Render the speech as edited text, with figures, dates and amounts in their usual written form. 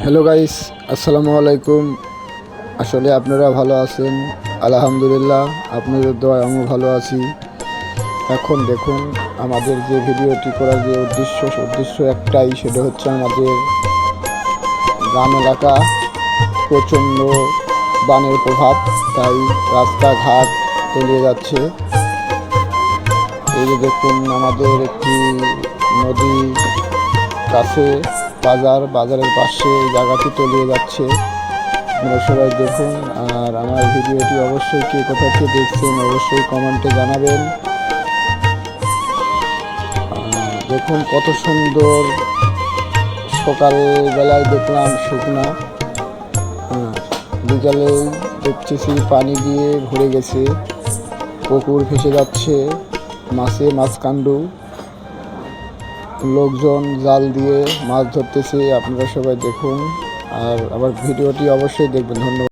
Hello guys, আসসালামু আলাইকুম। আসলে আপনারা ভালো আছেন? আলহামদুলিল্লাহ, আপনাদের দোয়ায় আমিও ভালো আছি। এখন দেখুন, আমাদের যে ভিডিওটি করার যে উদ্দেশ্য একটাই, সেটা হচ্ছে আমাদের গ্রাম এলাকা প্রচণ্ড বানের প্রভাব, তাই রাস্তাঘাট তলিয়ে যাচ্ছে। এই যে দেখুন, আমাদের একটি নদী কাছে বাজারের পাশে এই জায়গাটি তলিয়ে যাচ্ছে। আপনারা সবাই দেখুন, আর আমার ভিডিওটি অবশ্যই কে কোথা থেকে দেখছেন অবশ্যই কমেন্টে জানাবেন। দেখুন কত সুন্দর, সকালবেলায় দেখলাম শুকনা, বিকালে দেখতেছি পানি দিয়ে ভরে গেছে, পুকুর ভেসে যাচ্ছে, মাছকাণ্ডু, লোকজন জাল দিয়ে মাছ ধরতেছে। আপনারা সবাই দেখুন, আর আবার ভিডিওটি অবশ্যই দেখবেন। ধন্যবাদ।